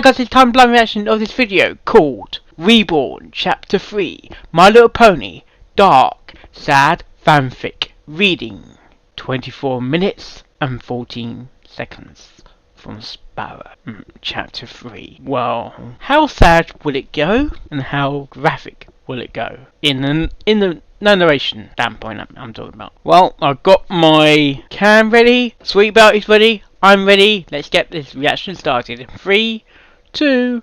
Hello guys, it's time blind reaction of this video called Reborn Chapter 3 My Little Pony Dark Sad Fanfic. Reading 24 minutes and 14 seconds from Sparrow. Chapter 3. Well, how sad will it go and how graphic will it go? In the narration standpoint I'm talking about. Well, I've got my cam ready, Sweet Belt is ready, I'm ready. Let's get this reaction started. 3, 2,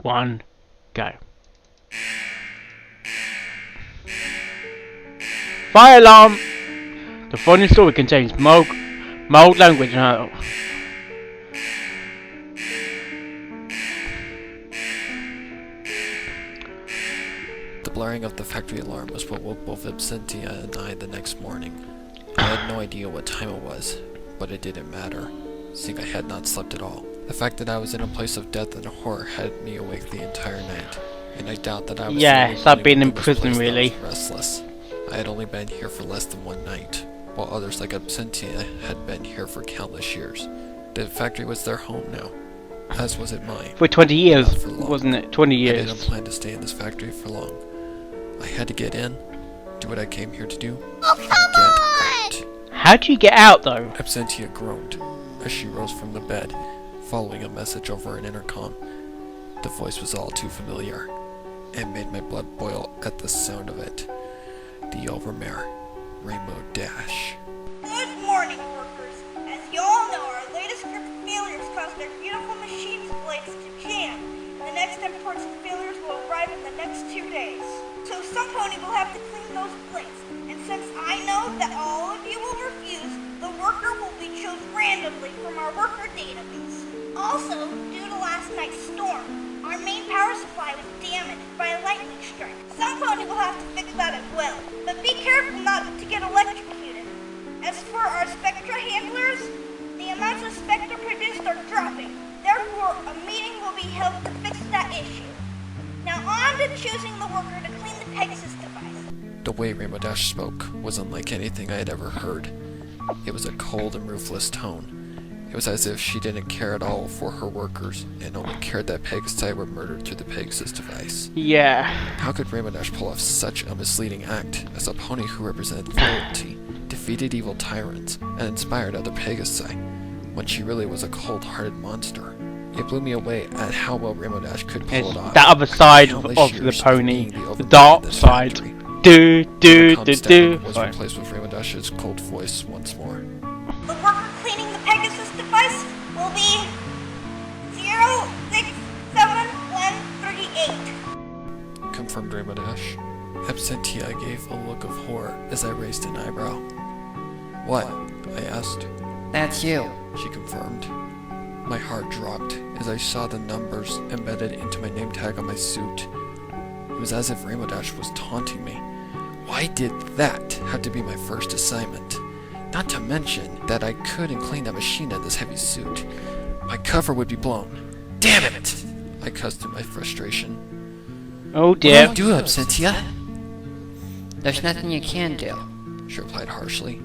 1, go. Fire alarm! The following story contains mild language and The blaring of the factory alarm was what woke both Absentia and I the next morning. I had no idea what time it was, but it didn't matter, seeing I had not slept at all. The fact that I was in a place of death and horror had me awake the entire night, and I doubt that I was it's like being in prison really. Restless. I had only been here for less than one night, while others like Absentia had been here for countless years. The factory was their home now, as was it mine. For 20 years, wasn't it? 20 years. I didn't plan to stay in this factory for long. I had to get in, do what I came here to do, and get out. How do you get out though? Absentia groaned as she rose from the bed, following a message over an intercom. The voice was all too familiar, and made my blood boil at the sound of it. The Overmare, Rainbow Dash. Good morning, workers. As you all know, our latest group of failures caused their beautiful machines' blades to jam. The next imports of failures will arrive in the next 2 days. So some pony will have to clean those blades. And since I know that all of you will refuse, the worker will be chosen randomly from our worker database. Also, due to last night's storm, our main power supply was damaged by a lightning strike. Some pony will have to fix that as well, but be careful not to get electrocuted. As for our Spectra handlers, the amounts of Spectra produced are dropping. Therefore, a meeting will be held to fix that issue. Now on to choosing the worker to clean the Pegasus device. The way Rainbow Dash spoke was unlike anything I had ever heard. It was a cold and ruthless tone. It was as if she didn't care at all for her workers, and only cared that Pegasi were murdered through the Pegasus device. Yeah. How could Rainbow Dash pull off such a misleading act as a pony who represented loyalty, defeated evil tyrants, and inspired other Pegasi, when she really was a cold-hearted monster? It blew me away at how well Rainbow Dash could pull it off. That other side of the pony, the dark side. The was replaced with Rainbow Dash's cold voice once more. The worker cleaning the Pegasus device will be 0671138. Confirmed Rainbow Dash. Absentia gave a look of horror as I raised an eyebrow. What? I asked. That's you. She confirmed. My heart dropped as I saw the numbers embedded into my name tag on my suit. It was as if Rainbow Dash was taunting me. Why did that have to be my first assignment? Not to mention that I couldn't clean that machine in this heavy suit. My cover would be blown. Damn it! I cussed in my frustration. Oh dear. What do you do, Absentia? There's nothing you can do. She replied harshly.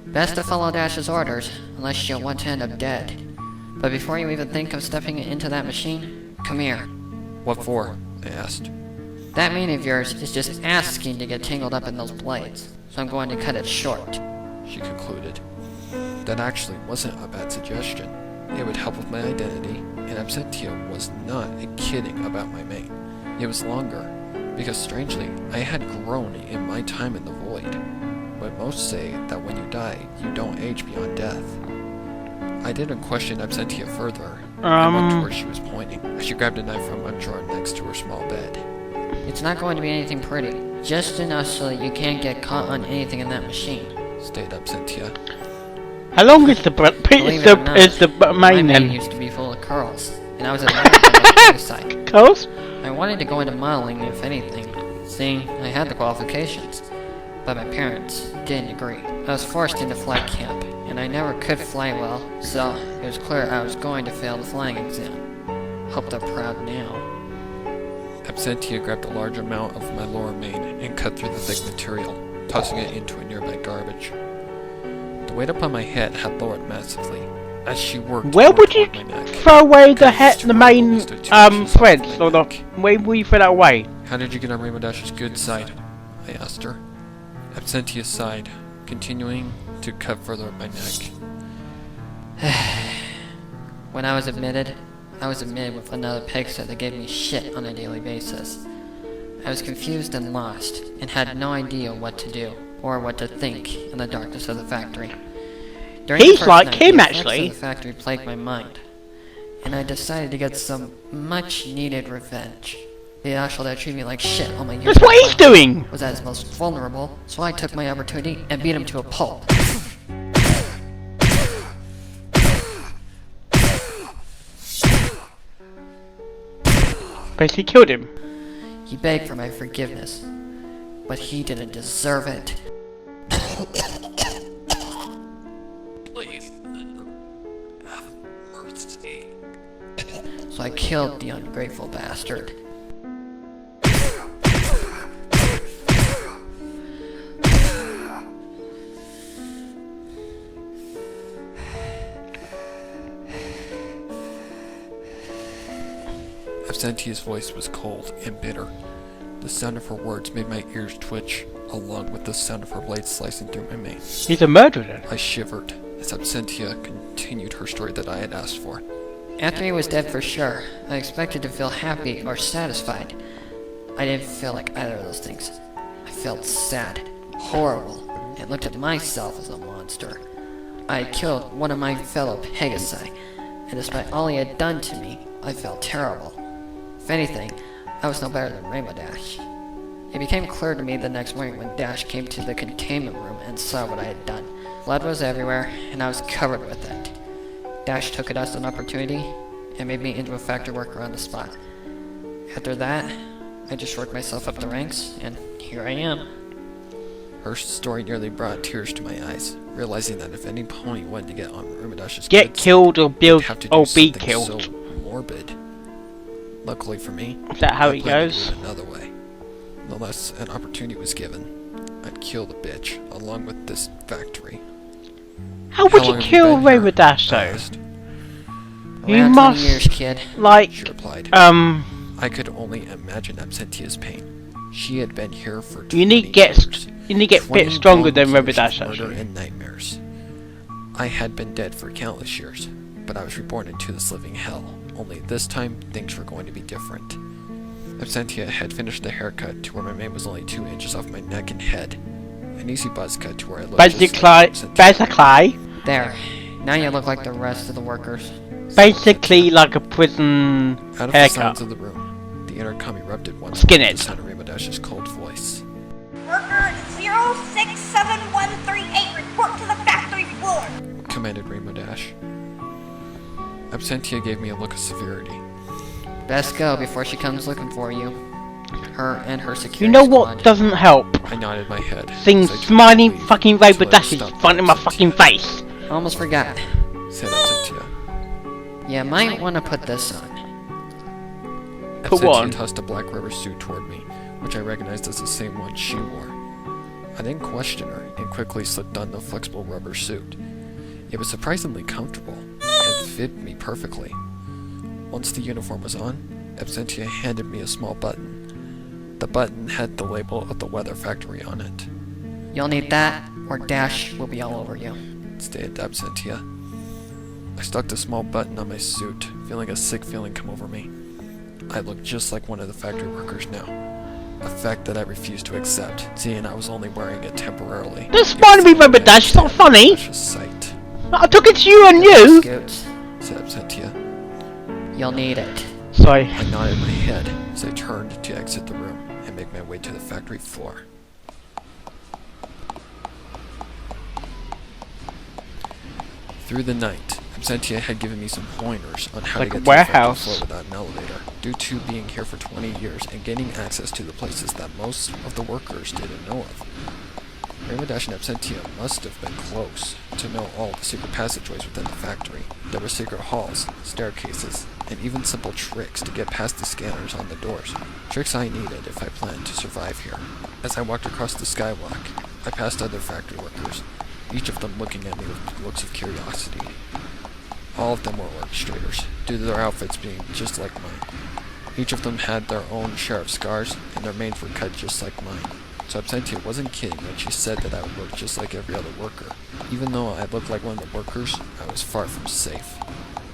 Best to follow Dash's orders, unless you want to end up dead. But before you even think of stepping into that machine, come here. What for? I asked. That mane of yours is just asking to get tangled up in those blades, so I'm going to cut it short. She concluded. That actually wasn't a bad suggestion. It would help with my identity, and Absentia was not kidding about my mane. It was longer, because strangely, I had grown in my time in the void. But most say that when you die, you don't age beyond death. I didn't question Absentia further. I went to where she was pointing, as she grabbed a knife from a drawer next to her small bed. It's not going to be anything pretty, just enough so that you can't get caught on anything in that machine. Stayed Absentia. How long is the my main then? used to be full of curls, and I was at the side. Curls? I wanted to go into modeling, if anything, seeing I had the qualifications, but my parents didn't agree. I was forced into flight camp, and I never could fly well, so it was clear I was going to fail the flying exam. Hope they're proud now. Absentia grabbed a large amount of my lower mane and cut through the thick material, tossing it into a nearby garbage. The weight upon my head had lowered massively. as she worked Where more would you toward my neck. throw away the Cuts the main toward the inches off threads, my or the neck. where will you throw that away? How did you get on Rainbow Dash's good side? I asked her. Absentia sighed, continuing to cut further up my neck. When I was admitted with another pigster that gave me shit on a daily basis. I was confused and lost, and had no idea what to do, or what to think in the darkness of the factory. During the He's first like night, him, the effects actually. of the factory plagued my mind, and I decided to get some much-needed revenge. The asshole that treated me like shit all my years That's what he's doing! was at his most vulnerable, so I took my opportunity and beat him to a pulp. Basically killed him. He begged for my forgiveness, but he didn't deserve it. Please, have mercy. So I killed the ungrateful bastard. Absentia's voice was cold and bitter. The sound of her words made my ears twitch, along with the sound of her blade slicing through my mane. He's a murderer then. I shivered as Absentia continued her story that I had asked for. After he was dead for sure, I expected to feel happy or satisfied. I didn't feel like either of those things. I felt sad, horrible, and looked at myself as a monster. I had killed one of my fellow Pegasi, and despite all he had done to me, I felt terrible. If anything, I was no better than Rainbow Dash. It became clear to me the next morning when Dash came to the containment room and saw what I had done. Blood was everywhere, and I was covered with it. Dash took it as an opportunity and made me into a factory worker on the spot. After that, I just worked myself up the ranks, and here I am. Her story nearly brought tears to my eyes, realizing that if any pony wanted to get on Rumadash's Get good killed or side, build they'd have to do or be something killed. so morbid. Luckily for me, Is that how I it planned goes? to do it another way. Unless an opportunity was given, I'd kill the bitch, along with this factory. How would How you long have kill been here? Rainbow Dash I though? asked. You Around 20 must, years, kid. like, She replied. I I could only imagine Absentia's pain. She had been here for 20 you need to years. get a 20 bit stronger long than Rainbow years Dash of murder actually. and nightmares. I had been dead for countless years, but I was reborn into this living hell. Only this time, things were going to be different. Absentia had finished the haircut to where my mane was only 2 inches off my neck and head. An easy buzz cut to where I looked just like Basically, There. Now you look like the rest of the workers. basically like a prison Out of the haircut. silence of the room, the intercom erupted once Skin more it. with the sound of Rainbow Dash's cold voice. Worker 067138, report to the factory floor. Commanded Rainbow Dash. Absentia gave me a look of severity. Best go before she comes looking for you. Her and her security You know what squad. doesn't help? I nodded my head. Seeing as I turned to smiling leave fucking Rainbow until I was Dashes stopped front in my by fucking Absentia. face. Almost forgot. Said Absentia. You might want to put this on. Put Absentia what on? tossed a black rubber suit toward me, which I recognized as the same one she wore. I didn't question her and quickly slipped on the flexible rubber suit. It was surprisingly comfortable and fit me perfectly. Once the uniform was on, Absentia handed me a small button. The button had the label of the weather factory on it. You'll need that, or Dash will be all over you. Stated Absentia. I stuck the small button on my suit, feeling a sick feeling come over me. I looked just like one of the factory workers now. A fact that I refused to accept, seeing I was only wearing it temporarily. This might be Rainbow Dash, it's not funny. Sight, I took it to you and you. Scoots. said Absentia. You'll need it. Sorry. I nodded my head as I turned to exit the room and make my way to the factory floor. Through the night, Absentia had given me some pointers on how Like to a get to the factory warehouse. floor without an elevator. Due to being here for 20 years and gaining access to the places that most of the workers didn't know of, Rainbow Dash and Absentia must have been close to know all the secret passageways within the factory. There were secret halls, staircases, and even simple tricks to get past the scanners on the doors. Tricks I needed if I planned to survive here. As I walked across the skywalk, I passed other factory workers, each of them looking at me with looks of curiosity. All of them were orchestrators, due to their outfits being just like mine. Each of them had their own share of scars, and their manes were cut just like mine. So Absentia wasn't kidding when she said that I would look just like every other worker. Even though I looked like one of the workers, I was far from safe.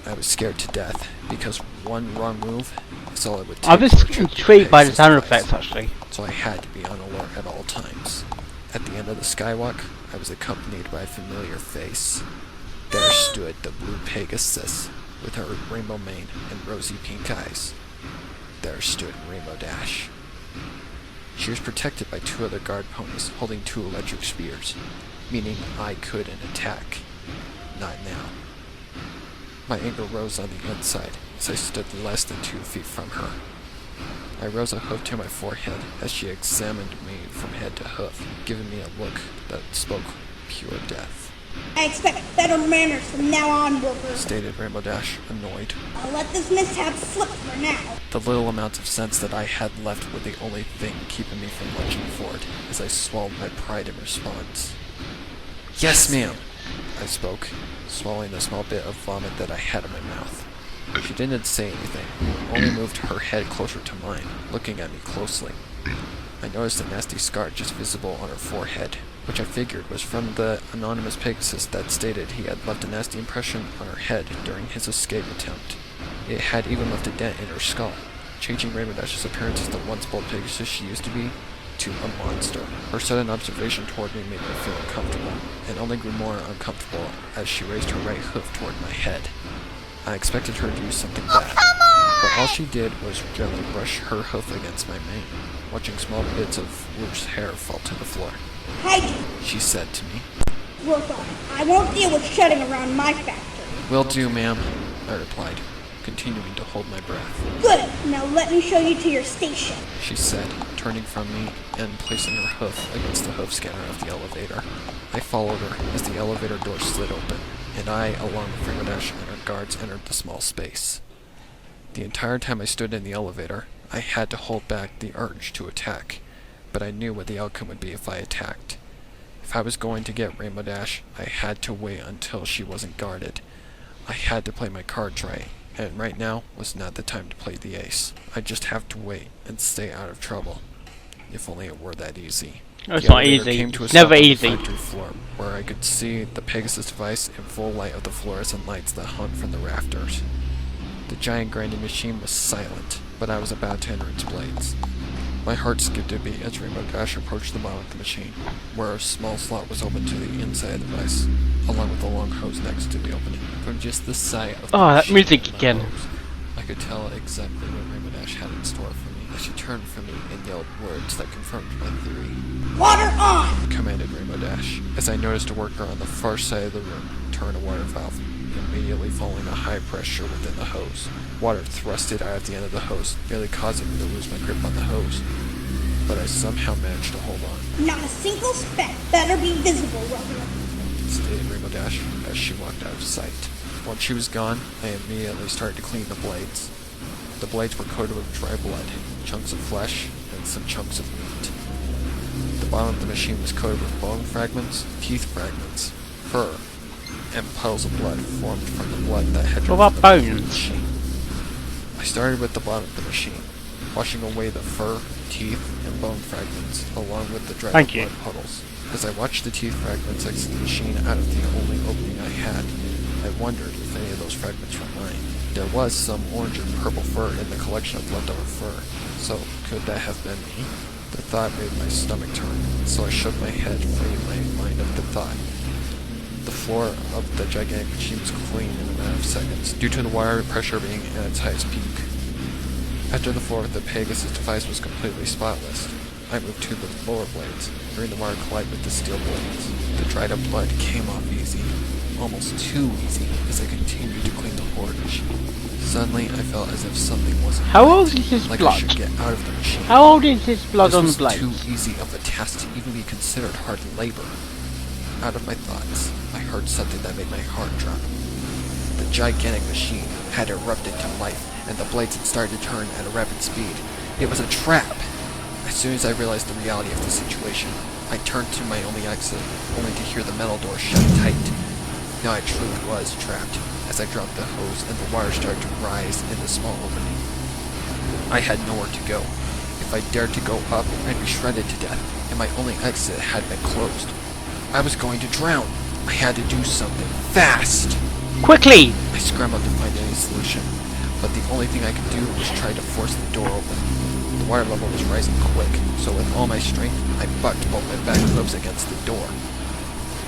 I was scared to death, because one wrong move is all it would take. I'm just intrigued by the sound effects, actually. So I had to be on alert at all times. At the end of the skywalk, I was accompanied by a familiar face. There stood the blue Pegasus, with her rainbow mane and rosy pink eyes. There stood Rainbow Dash. She was protected by 2 other guard ponies holding 2 electric spears, meaning I couldn't attack. Not now. My anger rose on the inside as I stood less than 2 feet from her. I rose a hoof to my forehead as she examined me from head to hoof, giving me a look that spoke pure death. I expect better manners from now on, worker. Stated Rainbow Dash, annoyed. I'll let this mishap slip for now. The little amount of sense that I had left were the only thing keeping me from lunging forward as I swallowed my pride in response. Yes, ma'am, I spoke, swallowing a small bit of vomit that I had in my mouth. She didn't say anything, only moved her head closer to mine, looking at me closely. I noticed a nasty scar just visible on her forehead, which I figured was from the anonymous Pegasus that stated he had left a nasty impression on her head during his escape attempt. It had even left a dent in her skull, changing Rainbow Dash's appearance as the once bold Pegasus she used to be to a monster. Her sudden observation toward me made me feel uncomfortable, and only grew more uncomfortable as she raised her right hoof toward my head. I expected her to do something bad, but all she did was gently brush her hoof against my mane, watching small bits of loose hair fall to the floor. Hygiene, She said to me. work on it. I won't deal with shedding around my factory. Will do, ma'am, I replied, continuing to hold my breath. Good, now let me show you to your station. She said, turning from me and placing her hoof against the hoof scanner of the elevator. I followed her as the elevator door slid open, and I, along with Rainbow Dash and her guards, entered the small space. The entire time I stood in the elevator, I had to hold back the urge to attack, but I knew what the outcome would be if I attacked. If I was going to get Rainbow Dash, I had to wait until she wasn't guarded. I had to play my cards right, and right now was not the time to play the ace. I just have to wait and stay out of trouble. If only it were that easy. No, it's The not elevator easy. came to a It's never stop on the easy. factory floor, where I could see the Pegasus device in full light of the fluorescent lights that hung from the rafters. The giant grinding machine was silent, but I was about to enter its blades. My heart skipped a beat as Rainbow Dash approached the bottom of the machine, where a small slot was open to the inside of the device, along with a long hose next to the opening. From just the sight of the Oh, that machine music and the again. hose, I could tell exactly what Rainbow Dash had in store for me as she turned from me and yelled words that confirmed my theory. Water on! Commanded Rainbow Dash, as I noticed a worker on the far side of the room turn a water valve, immediately following a high pressure within the hose. Water thrusted out of the end of the hose, nearly causing me to lose my grip on the hose. But I somehow managed to hold on. Not a single speck better be visible, worker. Stated Rainbow Dash as she walked out of sight. Once she was gone, I immediately started to clean the blades. The blades were coated with dry blood, chunks of flesh, and some chunks of meat. The bottom of the machine was coated with bone fragments, teeth fragments, fur, and puddles of blood formed from the blood that had What dripped about from the bottom of the bones? machine. I started with the bottom of the machine, washing away the fur, teeth, and bone fragments, along with the dried Thank you. blood puddles. As I watched the teeth fragments exit the machine out of the only opening I had, I wondered if any of those fragments were mine. There was some orange and purple fur in the collection of leftover fur, so could that have been me? The thought made my stomach turn, so I shook my head, freeing my mind of the thought. The floor of the gigantic machine was clean in a matter of seconds, due to the wire pressure being at its highest peak. After the floor of the Pegasus device was completely spotless, I moved to the lower blades, hearing the wire collide with the steel blades. The dried up blood came off easy, almost too easy, as I continued to clean the horrid machine. Suddenly, I felt as if something wasn't How right, old is his like I blood? should get out of the machine. How old is his blood on the This was blade? too easy of a task to even be considered hard labor. Out of my thoughts, I heard something that made my heart drop. The gigantic machine had erupted to life, and the blades had started to turn at a rapid speed. It was a trap! As soon as I realized the reality of the situation, I turned to my only exit, only to hear the metal door shut tight. Now I truly was trapped, as I dropped the hose and the water started to rise in the small opening. I had nowhere to go. If I dared to go up, I'd be shredded to death, and my only exit had been closed. I was going to drown. I had to do something fast. Quickly! I scrambled to find any solution, but the only thing I could do was try to force the door open. The water level was rising quick, so with all my strength, I bucked both my back hooves against the door.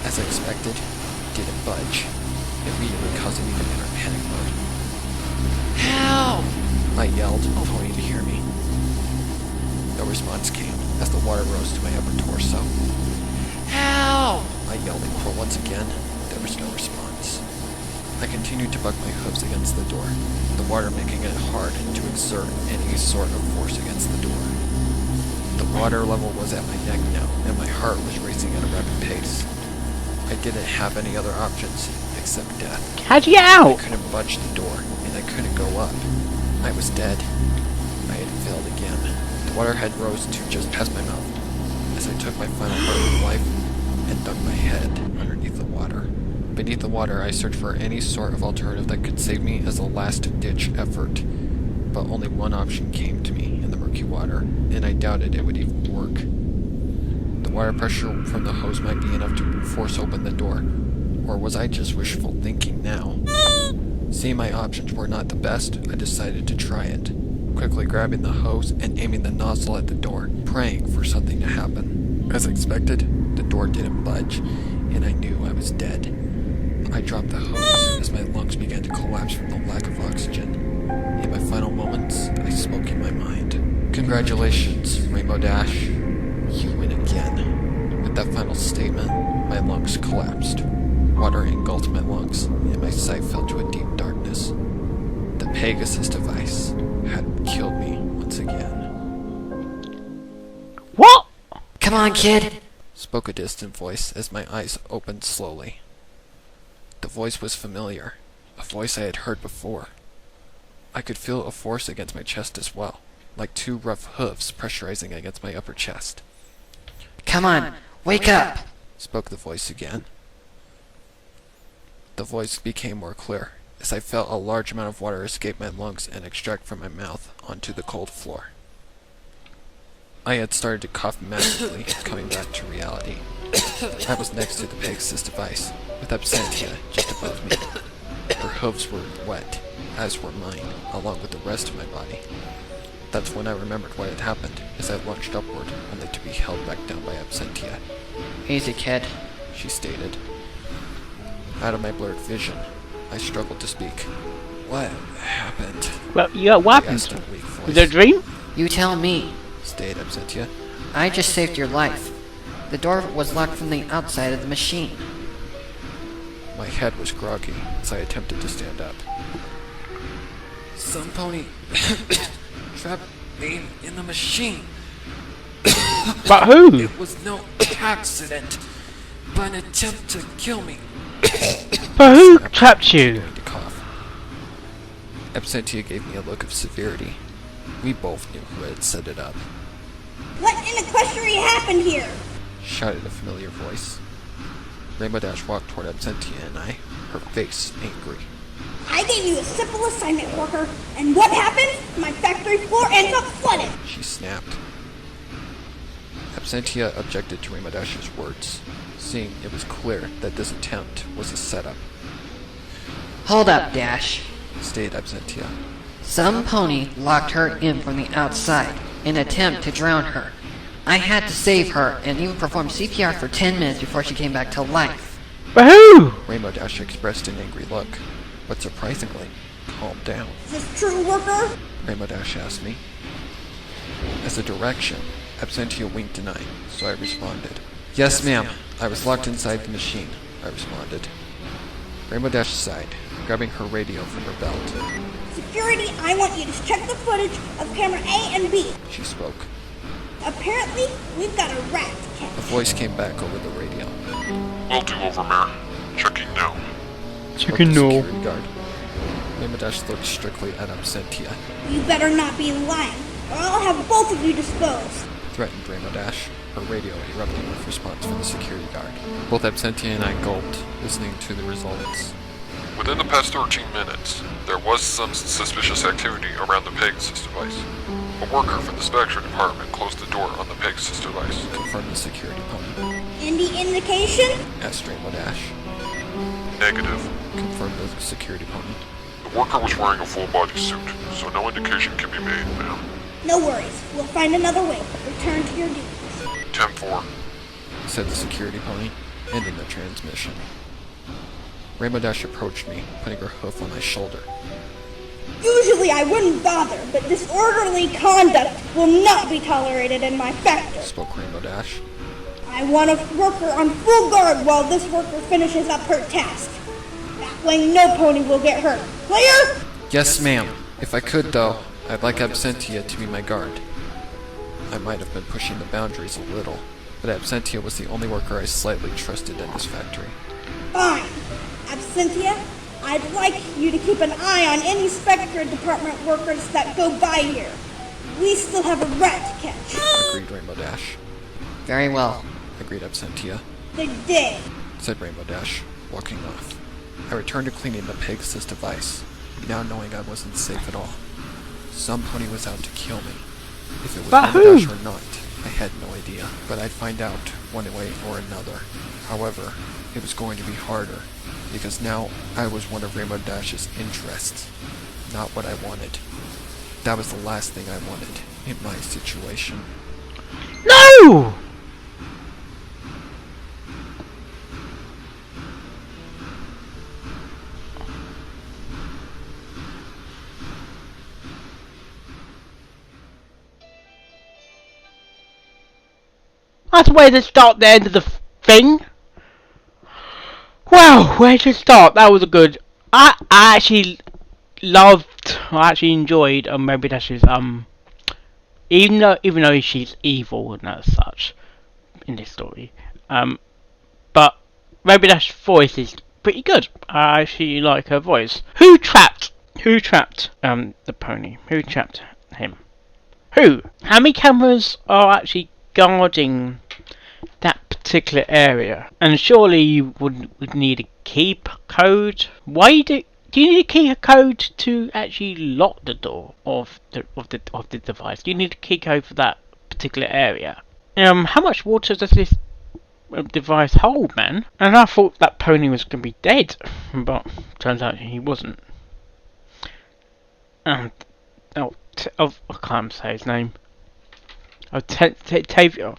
As I expected, it didn't budge, immediately causing me to enter panic mode. Help! I yelled, hoping to hear me. No response came, as the water rose to my upper torso. Help! I yelled for once again. There was no response. I continued to buck my hooves against the door, the water making it hard to exert any sort of force against the door. The water level was at my neck now, and my heart was racing at a rapid pace. I didn't have any other options except death. How'd you get I out? couldn't budge the door, and I couldn't go up. I was dead. I had failed again. The water had rose to just past my mouth, as I took my final breath of life and dug my head underneath the water. Beneath the water, I searched for any sort of alternative that could save me as a last-ditch effort, but only one option came to me in the murky water, and I doubted it would even work. The water pressure from the hose might be enough to force open the door, or was I just wishful thinking now? Seeing my options were not the best, I decided to try it, quickly grabbing the hose and aiming the nozzle at the door, praying for something to happen. As expected, the door didn't budge, and I knew I was dead. I dropped the hose as my lungs began to collapse from the lack of oxygen. In my final moments, I spoke in my mind. Congratulations, Rainbow Dash. You win again. With that final statement, my lungs collapsed. Water engulfed my lungs, and my sight fell to a deep darkness. The Pegasus device had killed me once again. What? Come on, kid. Spoke a distant voice as my eyes opened slowly. The voice was familiar, a voice I had heard before. I could feel a force against my chest as well, like two rough hooves pressurizing against my upper chest. Come on, wake up. Spoke the voice again. The voice became more clear, as I felt a large amount of water escape my lungs and extract from my mouth onto the cold floor. I had started to cough massively, coming back to reality. I was next to the Pegasus device, with Absentia just above me. Her hooves were wet, as were mine, along with the rest of my body. That's when I remembered what had happened, as I lunged upward, only to be held back down by Absentia. Easy, kid. She stated. Out of my blurred vision, I struggled to speak. What happened? Well, yeah, what I asked in happened? a weak voice. Was it a dream? You tell me. Stayed Absentia. I just saved your life. The door was locked from the outside of the machine. My head was groggy as I attempted to stand up. Some pony trapped me in the machine. But who? It was no accident, but an attempt to kill me. But who trapped you? To cough. Absentia gave me a look of severity. We both knew who had set it up. What in equestrian happened here? Shouted a familiar voice. Rainbow Dash walked toward Absentia and I, her face angry. I gave you a simple assignment, worker, and what happened? My factory floor ends up flooded. She snapped. Absentia objected to Rainbow Dash's words, seeing it was clear that this attempt was a setup. Hold up, Dash. Stayed Absentia. Some pony locked her in from the outside in an attempt to drown her. I had to save her and even perform CPR for 10 minutes before she came back to life. But who? Rainbow Dash expressed an angry look, but surprisingly, calmed down. Is this true, worker? Rainbow Dash asked me. As a direction, Absentia winked denying, so I responded. Yes, ma'am. I was locked inside the machine, I responded. Rainbow Dash sighed, grabbing her radio from her belt. Security, I want you to check the footage of camera A and B. She spoke. Apparently, we've got a rat to catch. A voice came back over the radio. Will do, Overmare. Checking now. Chicken Spoke the no. security guard. Rainbow Dash looked strictly at Absentia, You better not be lying, or I'll have both of you disposed. threatened Rainbow Dash, her radio erupting with response from the security guard. Both Absentia and I gulped, listening to the results. Within the past 13 minutes, there was some suspicious activity around the Pegasus device. A worker from the Spectre department closed the door on the Pegasus device. Confirmed the security pony. Any indication? Asked Rainbow Dash. Negative. Confirmed the security pony. The worker was wearing a full-body suit, so no indication can be made, ma'am. No worries. We'll find another way. Return to your duties. 10-4. Said the security pony, ending the transmission. Rainbow Dash approached me, putting her hoof on my shoulder. Usually I wouldn't bother, but disorderly conduct will not be tolerated in my factory. Spoke Rainbow Dash. I want a worker on full guard while this worker finishes up her task. That way no pony will get hurt. Clear? Yes, ma'am. If I could, though, I'd like Absentia to be my guard. I might have been pushing the boundaries a little, but Absentia was the only worker I slightly trusted in this factory. Fine. Absentia, I'd like you to keep an eye on any Spectre Department workers that go by here. We still have a rat to catch. Agreed Rainbow Dash. Very well. Agreed Absentia. They're dead. Said Rainbow Dash, walking off. I returned to cleaning the Pegasus device, now knowing I wasn't safe at all. Some pony was out to kill me. If it was But Rainbow who? Dash or not, I had no idea, but I'd find out one way or another. However, it was going to be harder, because now I was one of Rainbow Dash's interests, not what I wanted. That was the last thing I wanted in my situation. No! That's where to start the end of the thing. Wow, where to start? That was a good. I actually I enjoyed Rainbow Dash's even though she's evil and as such in this story, but Rainbow Dash's voice is pretty good. I actually like her voice. Who trapped the pony? Who trapped him? Who? How many cameras are actually guarding that particular area? And surely you would need a key code. Why do you need a key code to actually lock the door of the device? Do you need a key code for that particular area? How much water does this device hold, man? And I thought that pony was gonna be dead, but turns out he wasn't. I can't say his name. Octavia.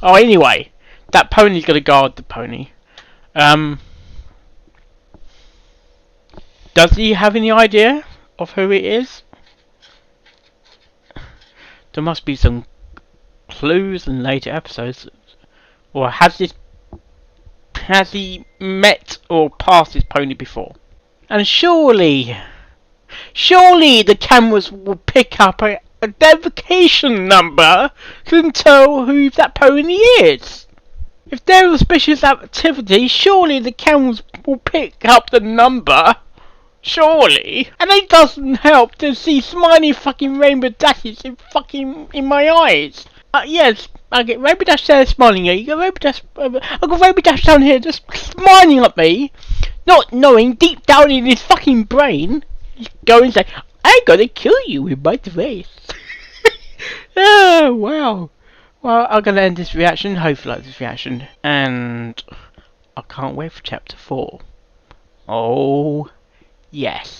Oh, anyway, that pony's gonna guard the pony. Does he have any idea of who it is? There must be some clues in later episodes. Or has he met or passed this pony before? And surely the cameras will pick up a identification number to tell who that pony is. If there was suspicious activity, surely the cameras will pick up the number. Surely. And it doesn't help to see smiley fucking Rainbow Dashes in my eyes. Yes, I get Rainbow Dash there smiling at you. You got Rainbow Dash. I got Rainbow Dash down here just smiling at me, not knowing deep down in his fucking brain, he's going to say, "I'm gonna kill you with my face." Oh wow. Well, I'm gonna end this reaction. Hopefully, like this reaction, and I can't wait for chapter 4. Oh. Yes.